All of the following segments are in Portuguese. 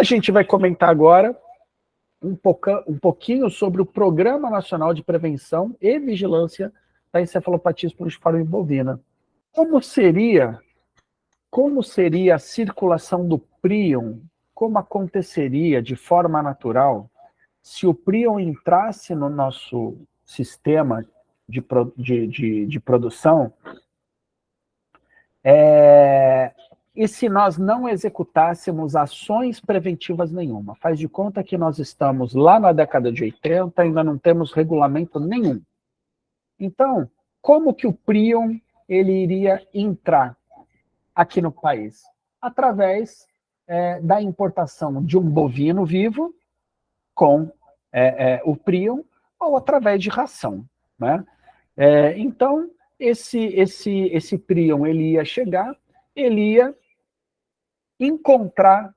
A gente vai comentar agora um pouquinho sobre o Programa Nacional de Prevenção e Vigilância da Encefalopatia Espongiforme Bovina. Como seria a circulação do prion? Como aconteceria de forma natural se o prion entrasse no nosso sistema de produção e se nós não executássemos ações preventivas nenhuma? Faz de conta que nós estamos lá na década de 80, ainda não temos regulamento nenhum. Então, como que o prion ele iria entrar aqui no país? Através da importação de um bovino vivo com o prion ou através de ração, né? Então, esse prion ele ia chegar, ele ia encontrar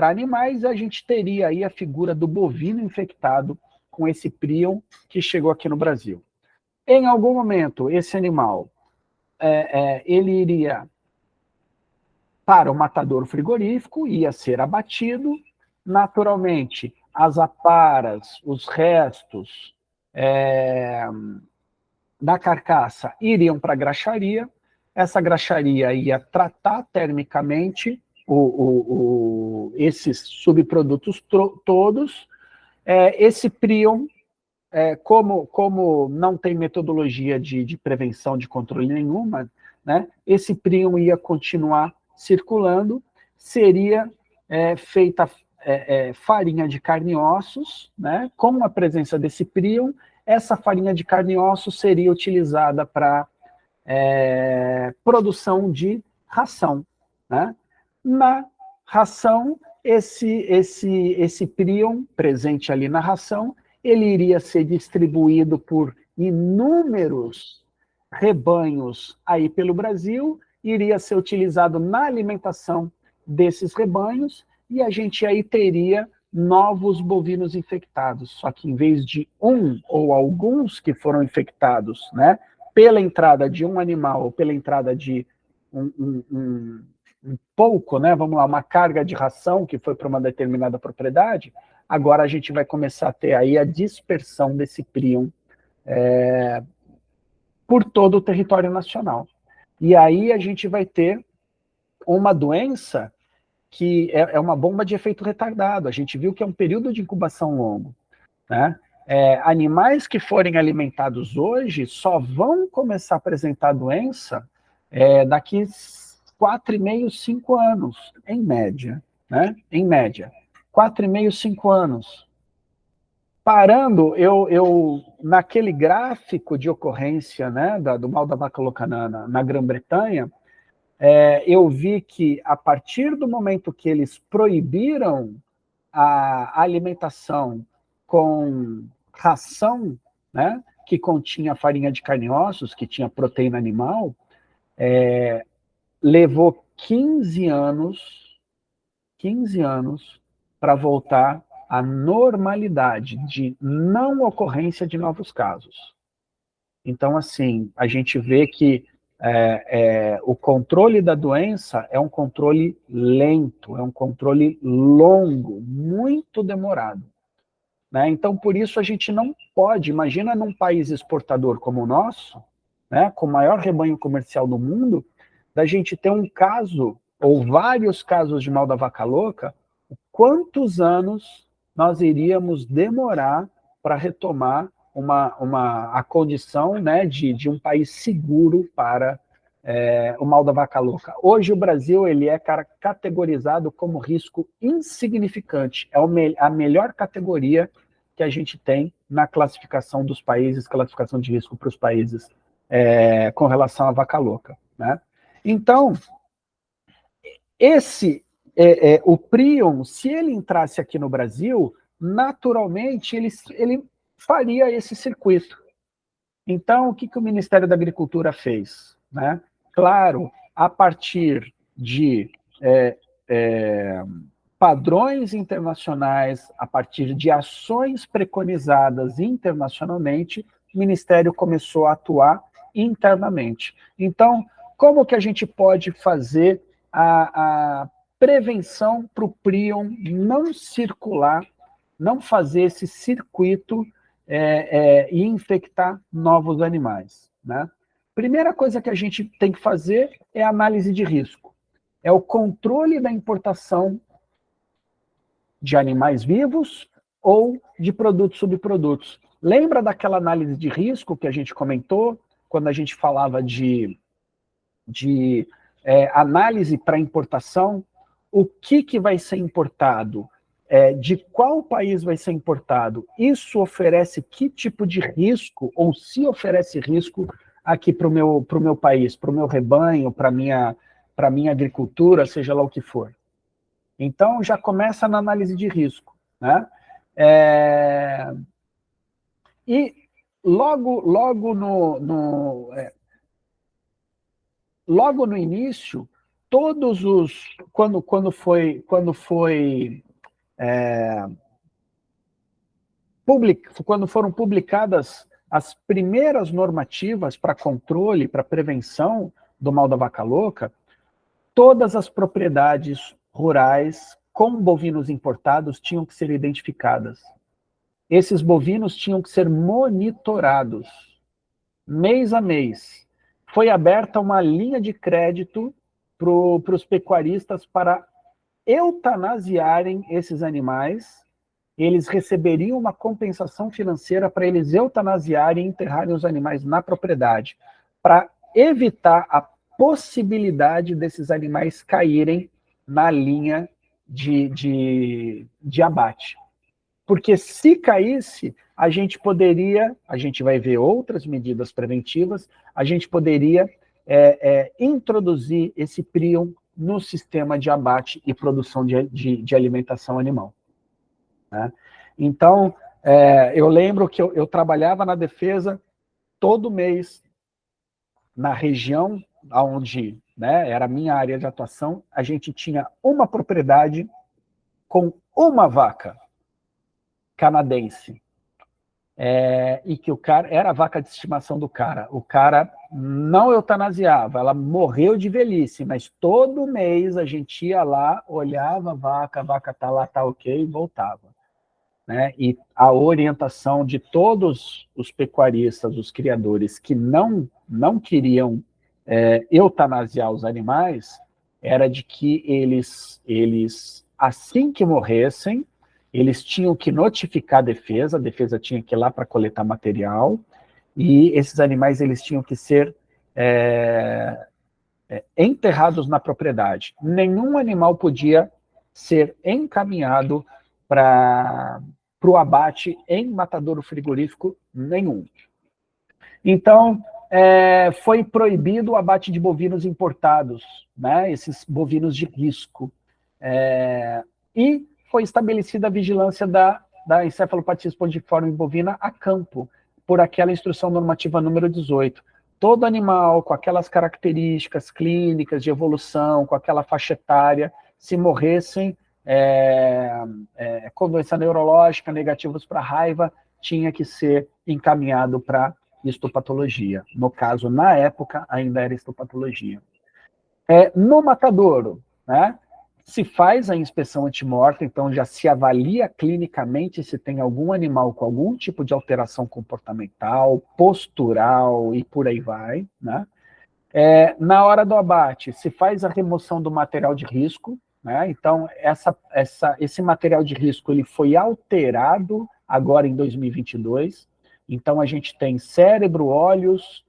animais, e a gente teria aí a figura do bovino infectado com esse prion que chegou aqui no Brasil. Em algum momento, esse animal ele iria para o matador frigorífico, ia ser abatido, naturalmente, as aparas, os restos da carcaça iriam para a graxaria, essa graxaria ia tratar termicamente esses subprodutos todos, esse prion, como não tem metodologia de prevenção, de controle nenhuma, né, esse prion ia continuar circulando, seria feita farinha de carne e ossos, né, com a presença desse prion, essa farinha de carne e ossos seria utilizada para produção de ração, né? Na ração, esse prion presente ali na ração, ele iria ser distribuído por inúmeros rebanhos aí pelo Brasil, iria ser utilizado na alimentação desses rebanhos, e a gente aí teria novos bovinos infectados, só que em vez de um ou alguns que foram infectados, né, pela entrada de um animal ou pela entrada de um pouco, né, vamos lá, uma carga de ração que foi para uma determinada propriedade, agora a gente vai começar a ter aí a dispersão desse prion por todo o território nacional. E aí a gente vai ter uma doença que é uma bomba de efeito retardado. A gente viu que é um período de incubação longo, né? Animais que forem alimentados hoje só vão começar a apresentar doença daqui 4,5, 5 anos, em média, né? Em média, 4,5, 5 anos. Parando, eu naquele gráfico de ocorrência, né, do mal da vaca louca na Grã-Bretanha, eu vi que, a partir do momento que eles proibiram a alimentação com ração, né, que continha farinha de carne e ossos, que tinha proteína animal, levou 15 anos para voltar à normalidade de não ocorrência de novos casos. Então, assim, a gente vê que o controle da doença é um controle lento, é um controle longo, muito demorado, né? Então, por isso, a gente não pode, imagina num país exportador como o nosso, né, com o maior rebanho comercial do mundo, da gente ter um caso, ou vários casos de mal da vaca louca, quantos anos nós iríamos demorar para retomar a condição, né, de um país seguro para o mal da vaca louca. Hoje o Brasil ele é categorizado como risco insignificante, a melhor categoria que a gente tem na classificação dos países, classificação de risco para os países com relação à vaca louca, né? Então, o prion, se ele entrasse aqui no Brasil, naturalmente ele faria esse circuito. Então, o que o Ministério da Agricultura fez, né? Claro, a partir de padrões internacionais, a partir de ações preconizadas internacionalmente, o Ministério começou a atuar internamente. Então, como que a gente pode fazer prevenção para o prion não circular, não fazer esse circuito e infectar novos animais, né? Primeira coisa que a gente tem que fazer é a análise de risco. É o controle da importação de animais vivos ou de produtos subprodutos. Lembra daquela análise de risco que a gente comentou, quando a gente falava de análise para importação? O que vai ser importado? De qual país vai ser importado? Isso oferece que tipo de risco, ou se oferece risco aqui para o meu país, para o meu rebanho, para a minha agricultura, seja lá o que for. Então, já começa na análise de risco, né? E logo no início, quando foram publicadas as primeiras normativas para controle, para prevenção do mal da vaca louca, todas as propriedades rurais com bovinos importados tinham que ser identificadas. Esses bovinos tinham que ser monitorados, mês a mês. Foi aberta uma linha de crédito para os pecuaristas para eutanasiarem esses animais. Eles receberiam uma compensação financeira para eles eutanasiarem e enterrarem os animais na propriedade, para evitar a possibilidade desses animais caírem na linha de abate. Porque se caísse, a gente vai ver outras medidas preventivas, a gente poderia introduzir esse prion no sistema de abate e produção de alimentação animal. Né? Então, eu lembro que eu trabalhava na defesa todo mês, na região onde era a minha área de atuação, a gente tinha uma propriedade com uma vaca canadense, e que o cara era a vaca de estimação do cara. O cara não eutanasiava, ela morreu de velhice, mas todo mês a gente ia lá, olhava a vaca tá lá, tá ok, e voltava. Né? E a orientação de todos os pecuaristas, os criadores que não queriam eutanasiar os animais, era de que eles, assim que morressem, eles tinham que notificar a defesa tinha que ir lá para coletar material, e esses animais eles tinham que ser enterrados na propriedade. Nenhum animal podia ser encaminhado para o abate em matadouro frigorífico nenhum. Então, foi proibido o abate de bovinos importados, né, esses bovinos de risco. E foi estabelecida a vigilância da encefalopatia espongiforme bovina a campo, por aquela instrução normativa número 18. Todo animal com aquelas características clínicas de evolução, com aquela faixa etária, se morressem com doença neurológica, negativos para raiva, tinha que ser encaminhado para histopatologia. No caso, na época, ainda era histopatologia. No matadouro, né, se faz a inspeção antemortem, então já se avalia clinicamente se tem algum animal com algum tipo de alteração comportamental, postural e por aí vai. Né? Na hora do abate, se faz a remoção do material de risco, né? Então esse material de risco ele foi alterado agora em 2022, então a gente tem cérebro, olhos,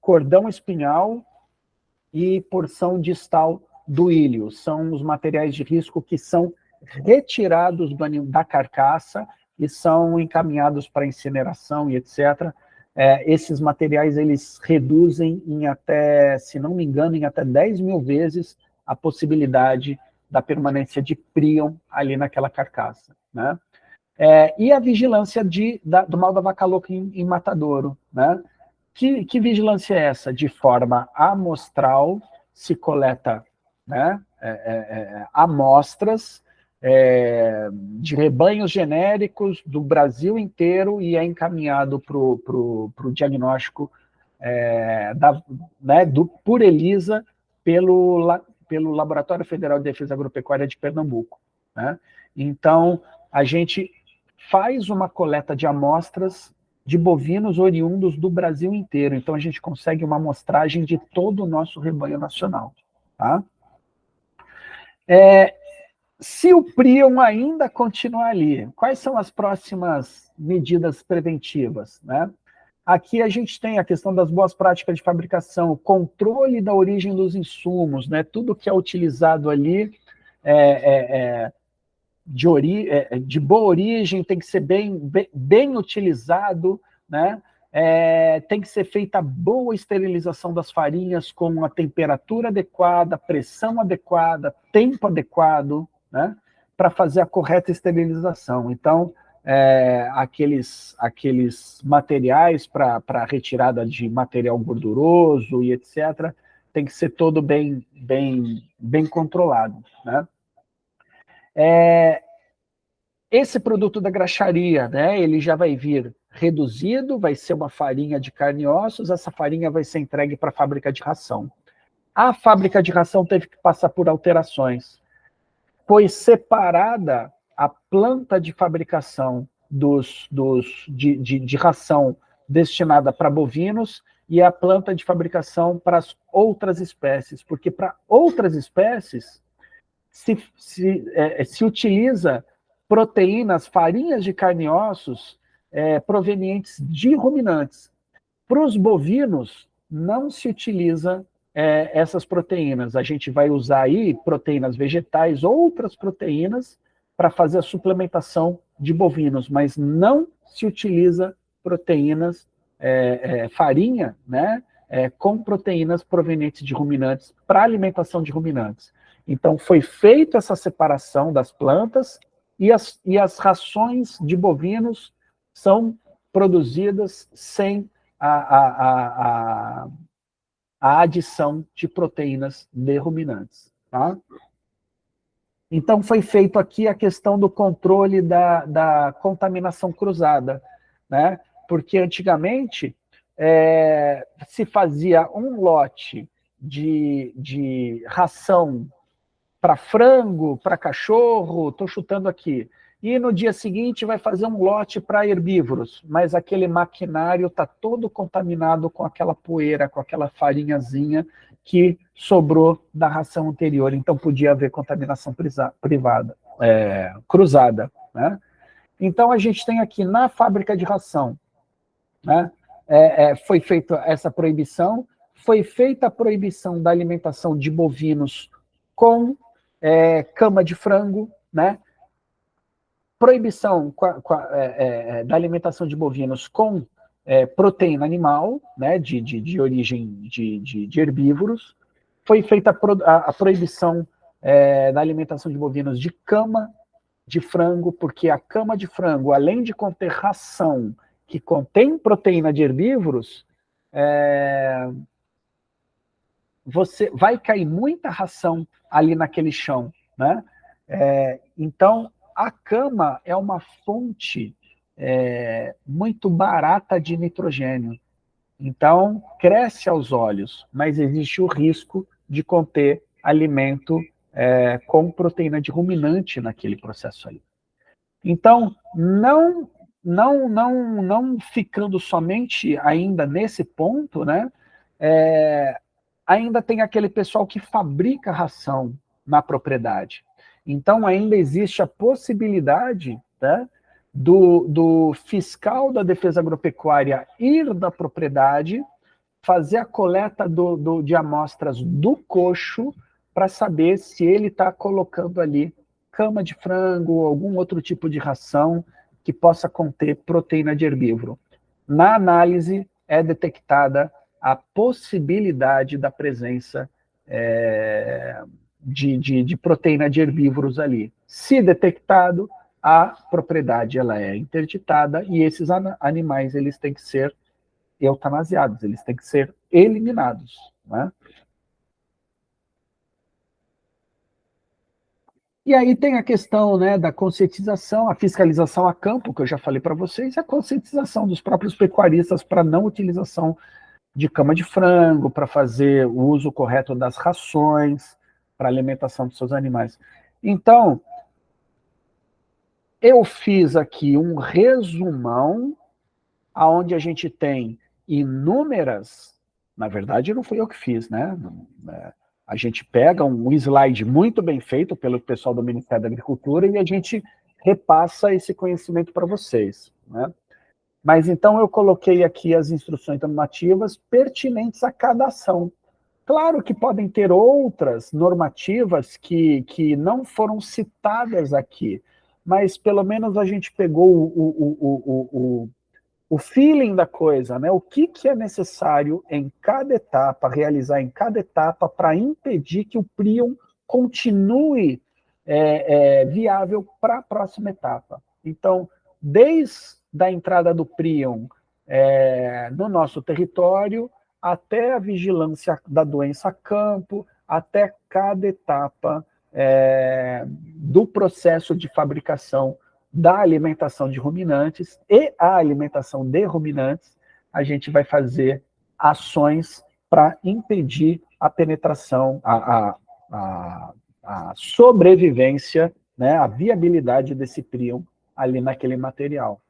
cordão espinhal e porção distal do ilho. São os materiais de risco que são retirados da carcaça e são encaminhados para incineração e etc. Esses materiais eles reduzem em até, se não me engano, em até 10 mil vezes a possibilidade da permanência de prion ali naquela carcaça. Né? E a vigilância do mal da vaca louca em matadouro. Né? Que vigilância é essa? De forma amostral, se coleta, né, amostras de rebanhos genéricos do Brasil inteiro e é encaminhado para o diagnóstico por ELISA pelo Laboratório Federal de Defesa Agropecuária de Pernambuco, né? Então, a gente faz uma coleta de amostras de bovinos oriundos do Brasil inteiro. Então, a gente consegue uma amostragem de todo o nosso rebanho nacional. Tá? Se o prion ainda continuar ali, quais são as próximas medidas preventivas? Né? Aqui a gente tem a questão das boas práticas de fabricação, o controle da origem dos insumos, né? Tudo que é utilizado ali de boa origem tem que ser bem utilizado, né? Tem que ser feita boa esterilização das farinhas com a temperatura adequada, pressão adequada, tempo adequado, né? Para fazer a correta esterilização. Então, aqueles materiais para retirada de material gorduroso e etc., tem que ser todo bem controlado, né? Esse produto da graxaria, né, ele já vai vir reduzido, vai ser uma farinha de carne e ossos, essa farinha vai ser entregue para a fábrica de ração. A fábrica de ração teve que passar por alterações. Foi separada a planta de fabricação de ração destinada para bovinos e a planta de fabricação para as outras espécies, porque para outras espécies se utiliza proteínas, farinhas de carne e ossos provenientes de ruminantes. Para os bovinos, não se utiliza essas proteínas. A gente vai usar aí proteínas vegetais, outras proteínas, para fazer a suplementação de bovinos, mas não se utiliza proteínas, farinha, né, com proteínas provenientes de ruminantes para alimentação de ruminantes. Então, foi feita essa separação das plantas e as rações de bovinos são produzidas sem a adição de proteínas de ruminantes. Tá? Então, foi feito aqui a questão do controle da contaminação cruzada, né? Porque antigamente se fazia um lote de ração para frango, para cachorro, estou chutando aqui, e no dia seguinte vai fazer um lote para herbívoros, mas aquele maquinário está todo contaminado com aquela poeira, com aquela farinhazinha que sobrou da ração anterior, então podia haver contaminação cruzada. Né? Então a gente tem aqui na fábrica de ração, né, foi feita essa proibição, foi feita a proibição da alimentação de bovinos com cama de frango, né? Proibição da alimentação de bovinos com proteína animal, né? de origem de herbívoros. Foi feita a proibição da alimentação de bovinos de cama de frango, porque a cama de frango, além de conter ração que contém proteína de herbívoros, você vai cair muita ração ali naquele chão, né? Então, a cama é uma fonte muito barata de nitrogênio. Então, cresce aos olhos, mas existe o risco de conter alimento com proteína de ruminante naquele processo ali. Então, não ficando somente ainda nesse ponto, né? Ainda tem aquele pessoal que fabrica ração na propriedade. Então, ainda existe a possibilidade, né, do fiscal da Defesa Agropecuária ir da propriedade, fazer a coleta de amostras do coxo para saber se ele está colocando ali cama de frango ou algum outro tipo de ração que possa conter proteína de herbívoro. Na análise, é detectada a possibilidade da presença de proteína de herbívoros ali. Se detectado, a propriedade ela é interditada e esses animais eles têm que ser eutanasiados, eles têm que ser eliminados. Né? E aí tem a questão, né, da conscientização, a fiscalização a campo, que eu já falei para vocês, e a conscientização dos próprios pecuaristas para não utilização de cama de frango, para fazer o uso correto das rações, para a alimentação dos seus animais. Então, eu fiz aqui um resumão, onde a gente tem inúmeras, na verdade não fui eu que fiz, né? A gente pega um slide muito bem feito pelo pessoal do Ministério da Agricultura e a gente repassa esse conhecimento para vocês, né? Mas então eu coloquei aqui as instruções normativas pertinentes a cada ação. Claro que podem ter outras normativas que não foram citadas aqui, mas pelo menos a gente pegou o feeling da coisa, né? O que é necessário em cada etapa, realizar em cada etapa para impedir que o Prion continue viável para a próxima etapa. Então, desde a entrada do Prion no nosso território, até a vigilância da doença a campo, até cada etapa do processo de fabricação da alimentação de ruminantes e a alimentação de ruminantes, a gente vai fazer ações para impedir a penetração, a sobrevivência, né, a viabilidade desse prion ali naquele material.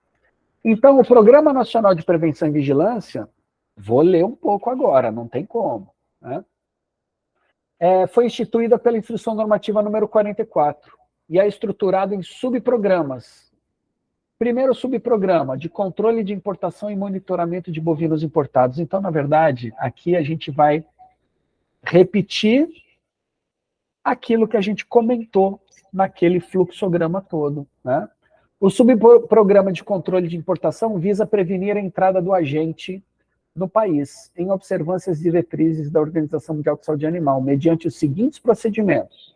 Então, o Programa Nacional de Prevenção e Vigilância, vou ler um pouco agora, não tem como, né? Foi instituída pela Instrução Normativa número 44 e é estruturado em subprogramas. Primeiro subprograma, de controle de importação e monitoramento de bovinos importados. Então, na verdade, aqui a gente vai repetir aquilo que a gente comentou naquele fluxograma todo, né? O subprograma de controle de importação visa prevenir a entrada do agente no país, em observância às diretrizes da Organização Mundial de Saúde Animal, mediante os seguintes procedimentos: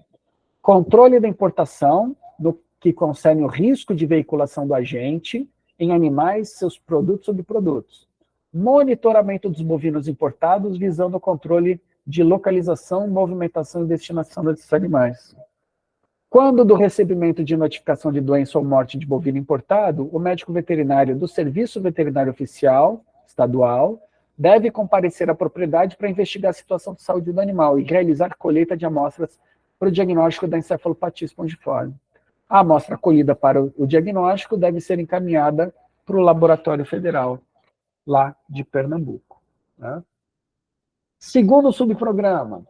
controle da importação, no que concerne o risco de veiculação do agente em animais, seus produtos ou subprodutos. Monitoramento dos bovinos importados, visando o controle de localização, movimentação e destinação desses animais. Quando do recebimento de notificação de doença ou morte de bovino importado, o médico veterinário do Serviço Veterinário Oficial Estadual deve comparecer à propriedade para investigar a situação de saúde do animal e realizar colheita de amostras para o diagnóstico da encefalopatia espongiforme. A amostra colhida para o diagnóstico deve ser encaminhada para o Laboratório Federal, lá de Pernambuco, né? Segundo subprograma,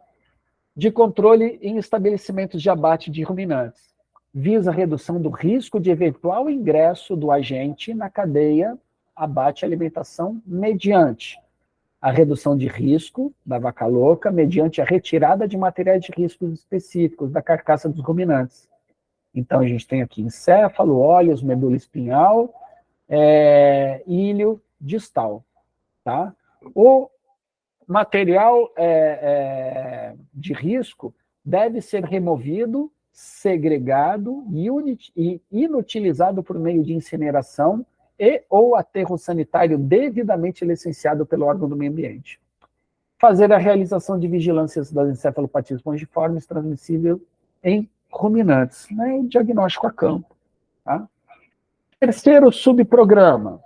de controle em estabelecimentos de abate de ruminantes, visa a redução do risco de eventual ingresso do agente na cadeia abate e alimentação mediante a redução de risco da vaca louca, mediante a retirada de materiais de riscos específicos da carcaça dos ruminantes. Então, a gente tem aqui encéfalo, óleos, medula espinhal, ilho distal, tá? O material de risco deve ser removido, segregado e inutilizado por meio de incineração e ou aterro sanitário devidamente licenciado pelo órgão do meio ambiente. Fazer a realização de vigilâncias das encefalopatias espongiformes transmissível em ruminantes, né? O diagnóstico a campo, tá? Terceiro subprograma,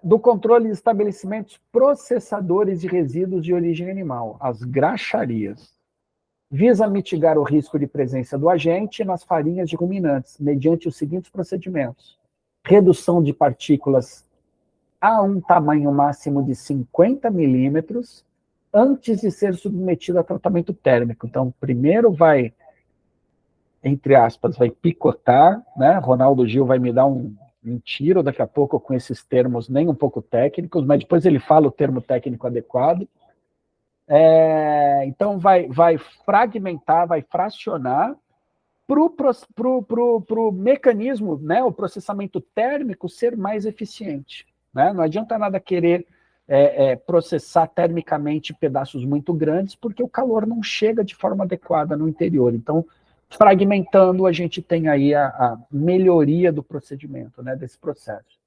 do controle de estabelecimentos processadores de resíduos de origem animal, as graxarias. Visa mitigar o risco de presença do agente nas farinhas de ruminantes, mediante os seguintes procedimentos: redução de partículas a um tamanho máximo de 50 milímetros antes de ser submetido a tratamento térmico. Então, primeiro vai, entre aspas, vai picotar, né? Ronaldo Gil vai me dar um tiro daqui a pouco com esses termos nem um pouco técnicos, mas depois ele fala o termo técnico adequado. Então, vai fragmentar, vai fracionar para o mecanismo, né, o processamento térmico ser mais eficiente, né? Não adianta nada querer processar termicamente pedaços muito grandes, porque o calor não chega de forma adequada no interior. Então, fragmentando, a gente tem aí a melhoria do procedimento, né, desse processo.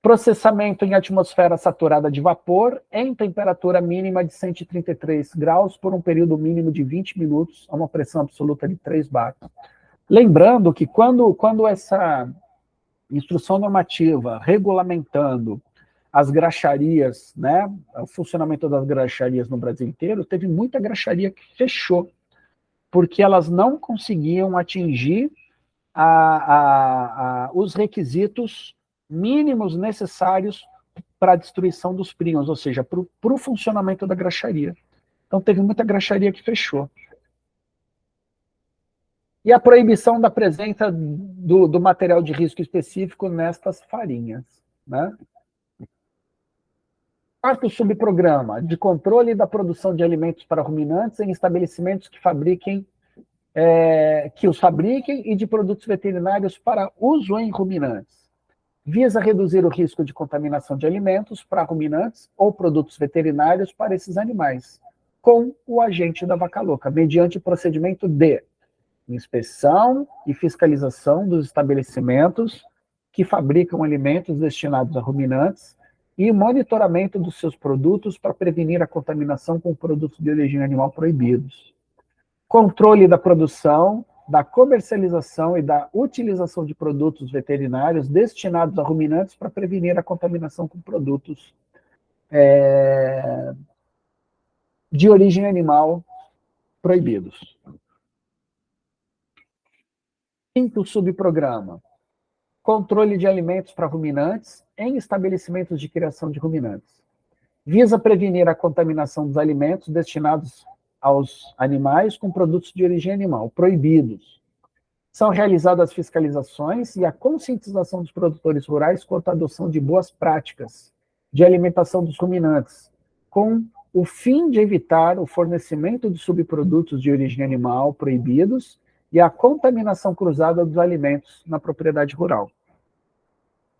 Processamento em atmosfera saturada de vapor em temperatura mínima de 133 graus por um período mínimo de 20 minutos a uma pressão absoluta de 3 bar. Lembrando que quando essa instrução normativa regulamentando as graxarias, né, o funcionamento das graxarias no Brasil inteiro, teve muita graxaria que fechou, porque elas não conseguiam atingir os requisitos mínimos necessários para a destruição dos prions, ou seja, para o funcionamento da graxaria. Então, teve muita graxaria que fechou. E a proibição da presença do material de risco específico nestas farinhas, né? Quarto subprograma, de controle da produção de alimentos para ruminantes em estabelecimentos que os fabriquem e de produtos veterinários para uso em ruminantes. Visa reduzir o risco de contaminação de alimentos para ruminantes ou produtos veterinários para esses animais, com o agente da vaca louca, mediante o procedimento de inspeção e fiscalização dos estabelecimentos que fabricam alimentos destinados a ruminantes e monitoramento dos seus produtos para prevenir a contaminação com produtos de origem animal proibidos. Controle da produção, da comercialização e da utilização de produtos veterinários destinados a ruminantes para prevenir a contaminação com produtos de origem animal proibidos. Quinto subprograma, controle de alimentos para ruminantes em estabelecimentos de criação de ruminantes. Visa prevenir a contaminação dos alimentos destinados aos animais com produtos de origem animal proibidos. São realizadas fiscalizações e a conscientização dos produtores rurais quanto à adoção de boas práticas de alimentação dos ruminantes, com o fim de evitar o fornecimento de subprodutos de origem animal proibidos e a contaminação cruzada dos alimentos na propriedade rural.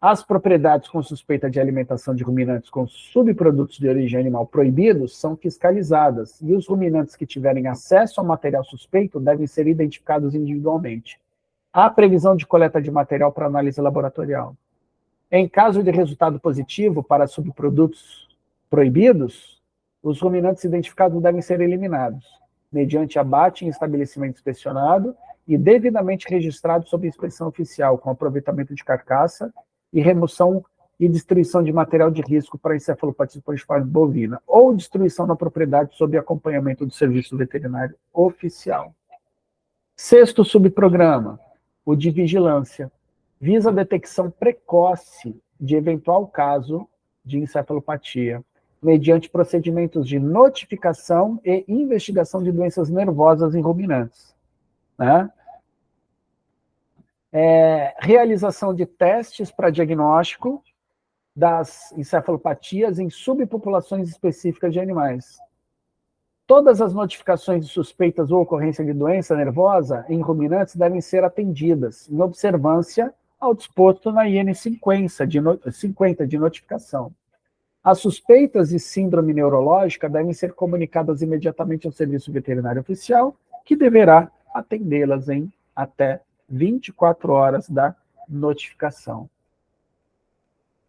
As propriedades com suspeita de alimentação de ruminantes com subprodutos de origem animal proibidos são fiscalizadas e os ruminantes que tiverem acesso ao material suspeito devem ser identificados individualmente. Há previsão de coleta de material para análise laboratorial. Em caso de resultado positivo para subprodutos proibidos, os ruminantes identificados devem ser eliminados, mediante abate em estabelecimento inspecionado e devidamente registrado sob inspeção oficial, com aproveitamento de carcaça e remoção e destruição de material de risco para encefalopatia poliforme bovina, ou destruição da propriedade sob acompanhamento do serviço veterinário oficial. Sexto subprograma, o de vigilância, visa a detecção precoce de eventual caso de encefalopatia, mediante procedimentos de notificação e investigação de doenças nervosas em ruminantes, né? Realização de testes para diagnóstico das encefalopatias em subpopulações específicas de animais. Todas as notificações de suspeitas ou ocorrência de doença nervosa em ruminantes devem ser atendidas, em observância ao disposto na IN 50 de notificação. As suspeitas de síndrome neurológica devem ser comunicadas imediatamente ao Serviço Veterinário Oficial, que deverá atendê-las em até 24 horas da notificação.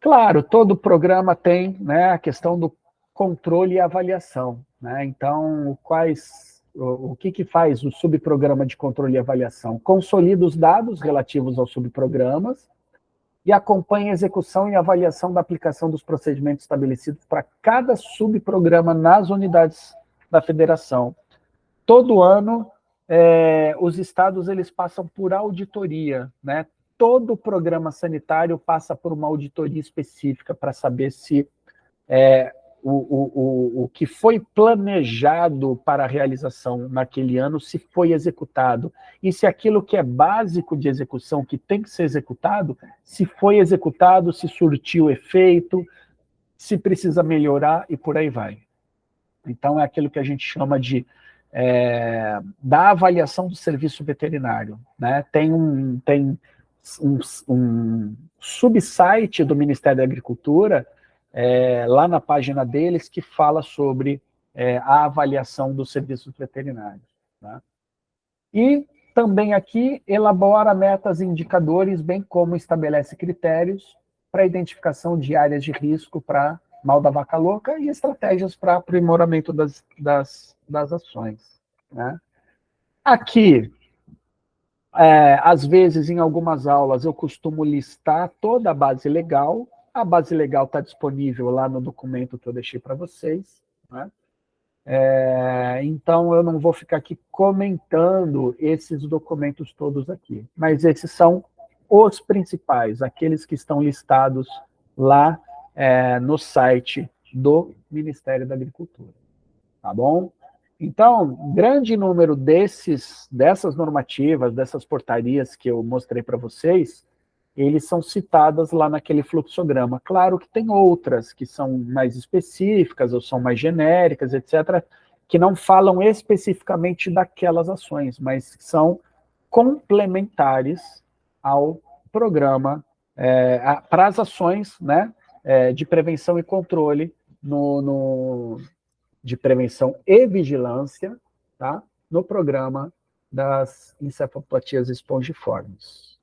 Claro, todo programa tem, né, a questão do controle e avaliação, né? Então, o que faz o subprograma de controle e avaliação? Consolida os dados relativos aos subprogramas e acompanha a execução e avaliação da aplicação dos procedimentos estabelecidos para cada subprograma nas unidades da federação. Todo ano, os estados eles passam por auditoria, né? Todo programa sanitário passa por uma auditoria específica para saber se o que foi planejado para a realização naquele ano se foi executado. E se aquilo que é básico de execução, que tem que ser executado, se foi executado, se surtiu efeito, se precisa melhorar e por aí vai. Então, é aquilo que a gente chama de da avaliação do serviço veterinário, né? Tem um subsite do Ministério da Agricultura, lá na página deles, que fala sobre a avaliação dos serviços veterinários, né? E também aqui elabora metas e indicadores, bem como estabelece critérios para a identificação de áreas de risco para mal da vaca louca e estratégias para aprimoramento das ações, né? Aqui, às vezes, em algumas aulas, eu costumo listar toda a base legal, A base legal está disponível lá no documento que eu deixei para vocês, né? Então, eu não vou ficar aqui comentando esses documentos todos aqui, mas esses são os principais, aqueles que estão listados lá no site do Ministério da Agricultura, tá bom? Então, grande número dessas normativas, dessas portarias que eu mostrei para vocês, eles são citadas lá naquele fluxograma. Claro que tem outras que são mais específicas ou são mais genéricas, etc., que não falam especificamente daquelas ações, mas são complementares ao programa, para as ações, né, de prevenção e controle, de prevenção e vigilância, tá, no programa das encefalopatias espongiformes.